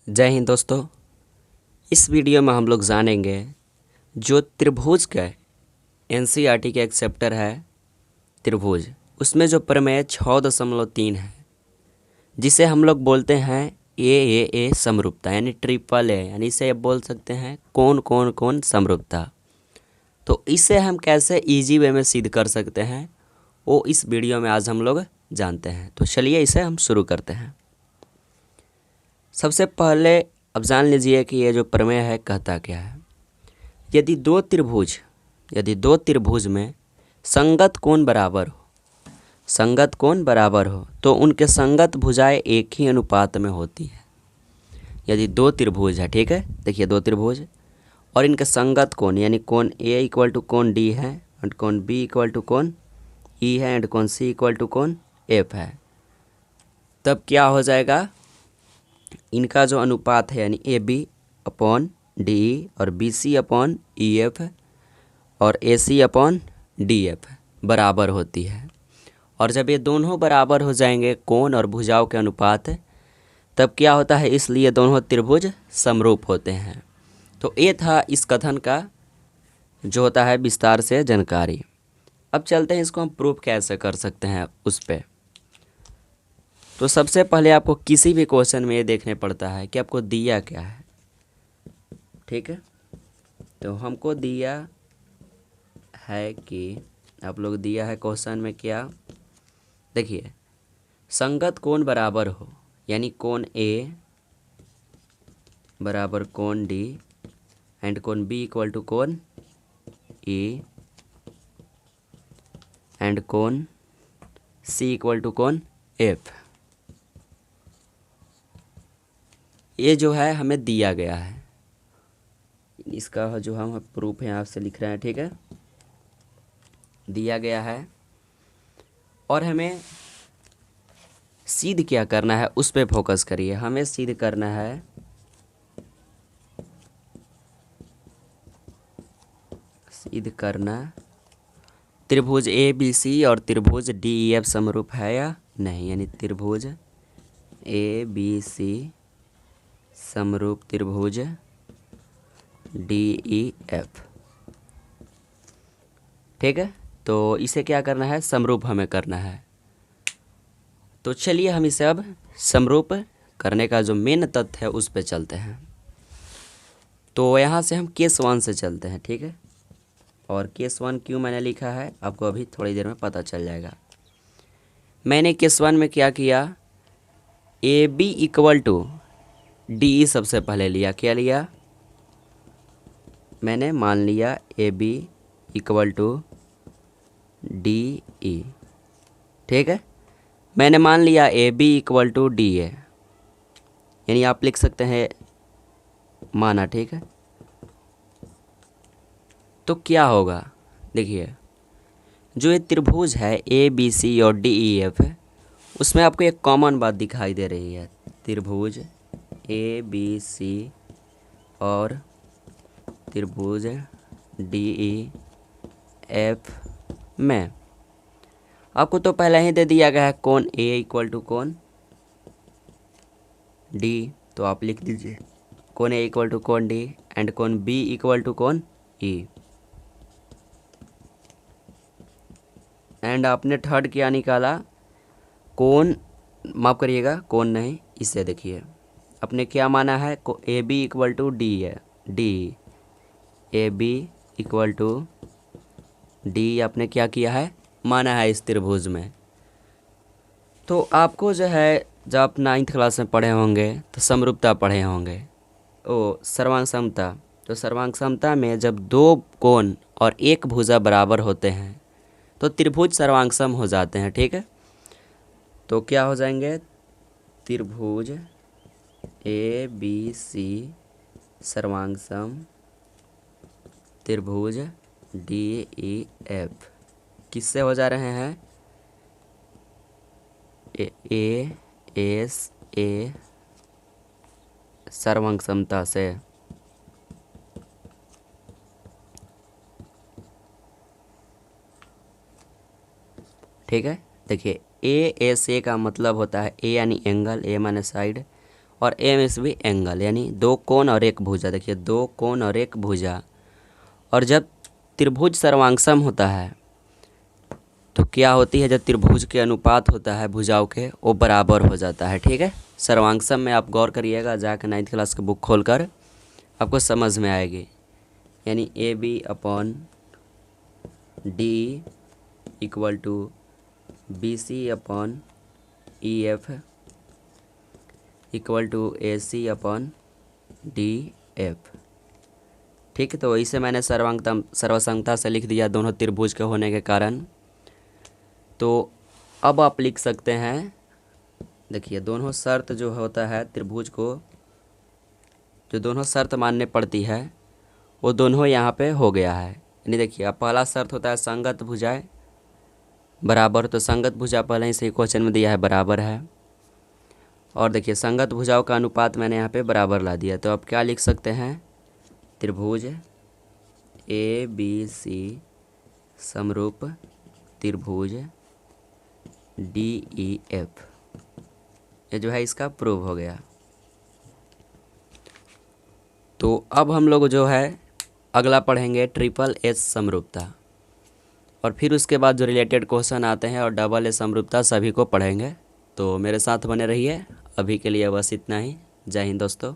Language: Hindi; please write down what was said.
जय हिंद दोस्तों। इस वीडियो में हम लोग जानेंगे जो त्रिभुज का एनसीईआरटी का एक चैप्टर है त्रिभुज, उसमें जो प्रमेय 6.3 है जिसे हम लोग बोलते हैं ए समरूपता यानी ट्रिपल ए, यानी इसे बोल सकते हैं कौन समरूपता। तो इसे हम कैसे इजी वे में सिद्ध कर सकते हैं वो इस वीडियो में आज हम लोग जानते हैं। तो चलिए इसे हम शुरू करते हैं। सबसे पहले अब जान लीजिए कि ये जो प्रमेय है कहता क्या है। यदि दो त्रिभुज में संगत कोण बराबर हो तो उनके संगत भुजाएं एक ही अनुपात में होती है। यदि दो त्रिभुज है, ठीक है, देखिए दो त्रिभुज और इनके संगत कोण यानी कोण ए इक्वल टू कोण डी है एंड कोण बी इक्वल टू कोण ई है एंड कोण सी इक्वल टू कोण एफ है, तब क्या हो जाएगा, इनका जो अनुपात है यानी A B upon D E और B C upon E F और A C upon D F बराबर होती है। और जब ये दोनों बराबर हो जाएंगे कोण और भुजाओं के अनुपात, तब क्या होता है, इसलिए दोनों त्रिभुज समरूप होते हैं। तो ये था इस कथन का जो होता है विस्तार से जानकारी। अब चलते हैं इसको हम प्रूफ कैसे कर सकते हैं उस पर। तो सबसे पहले आपको किसी भी क्वेश्चन में ये देखने पड़ता है कि आपको दिया क्या है, ठीक है। तो हमको दिया है कि आप लोग दिया है क्वेश्चन में क्या, देखिए संगत कोण बराबर हो यानी कोण ए बराबर कोण डी एंड कोण बी इक्वल टू कोण ई एंड कोण सी इक्वल टू कोण एफ, ये जो है हमें दिया गया है। इसका जो हम प्रूफ यहाँ से लिख रहे हैं, ठीक है, दिया गया है। और हमें सिद्ध क्या करना है उस पे फोकस करिए। हमें सिद्ध करना है त्रिभुज ए बी सी और त्रिभुज डी ई एफ समरूप है या नहीं, यानी त्रिभुज ए बी सी समरूप त्रिभुज डी ई एफ, ठीक है। तो इसे क्या करना है, समरूप हमें करना है। तो चलिए हम इसे अब समरूप करने का जो मेन तथ्य है उस पर चलते हैं। तो यहाँ से हम केस 1 से चलते हैं, ठीक है। और केस 1 क्यों मैंने लिखा है आपको अभी थोड़ी देर में पता चल जाएगा। मैंने केस 1 में क्या किया, A B equal to D E सबसे पहले लिया। क्या लिया, मैंने मान लिया A B equal to D E, ठीक है। मैंने मान लिया A B equal to D A, यानी आप लिख सकते हैं माना, ठीक है। तो क्या होगा, देखिए जो ये त्रिभुज है ए बी सी और डी ई एफ है उसमें आपको एक कॉमन बात दिखाई दे रही है। त्रिभुज ए बी सी और त्रिभुज डी ई एफ में आपको तो पहले ही दे दिया गया है कोण ए इक्वल टू कोण डी, तो आप लिख दीजिए कोण ए इक्वल टू कोण डी एंड कोण बी इक्वल टू कोण ई। एंड आपने थर्ड क्या निकाला, कोण, माफ करिएगा कोण नहीं, इसे देखिए आपने क्या माना है, A B equal to D है, D A B equal to D आपने क्या किया है, माना है इस त्रिभुज में। तो आपको जो है जब आप 9th क्लास में पढ़े होंगे तो समरूपता पढ़े होंगे, ओ सर्वांग समता। तो सर्वांग समता में जब दो कोण और एक भुजा बराबर होते हैं तो त्रिभुज सर्वांगसम हो जाते हैं, ठीक है। तो क्या हो जाएंगे, त्रिभुज ए बी सी सर्वांगसम त्रिभुज डी ई एफ किससे हो जा रहे हैं, ए एस ए सर्वांग समता से, ठीक है। देखिए ए एस ए का मतलब होता है ए यानी एंगल, ए माने साइड, और एमएसवी एंगल, यानी दो कोण और एक भुजा। देखिए दो कोण और एक भुजा। और जब त्रिभुज सर्वांगसम होता है तो क्या होती है, जब त्रिभुज के अनुपात होता है भुजाओं के, वो बराबर हो जाता है। ठीक है, सर्वांगसम में आप गौर करिएगा, जाकर 9th क्लास की बुक खोलकर आपको समझ में आएगी। यानी A B upon D equal to B C upon E F equal to A C upon D F. ठीक है, तो इसे मैंने सर्वसंगता से लिख दिया दोनों त्रिभुज के होने के कारण। तो अब आप लिख सकते हैं, देखिए दोनों शर्त जो होता है त्रिभुज को, जो दोनों शर्त मानने पड़ती है वो दोनों यहाँ पे हो गया है। यानी देखिए अब पहला शर्त होता है संगत भुजाएं बराबर, तो संगत भुजा पहले ही से क्वेश्चन में दिया है बराबर है। और देखिए संगत भुजाओं का अनुपात मैंने यहाँ पे बराबर ला दिया। तो अब क्या लिख सकते हैं, त्रिभुज ए बी सी समरूप त्रिभुज डी ई एफ, ये जो है इसका प्रूव हो गया। तो अब हम लोग जो है अगला पढ़ेंगे ट्रिपल एस समरूपता, और फिर उसके बाद जो रिलेटेड क्वेश्चन आते हैं और डबल एस समरूपता सभी को पढ़ेंगे। तो मेरे साथ बने रहिए। अभी के लिए बस इतना ही। जय हिंद दोस्तों।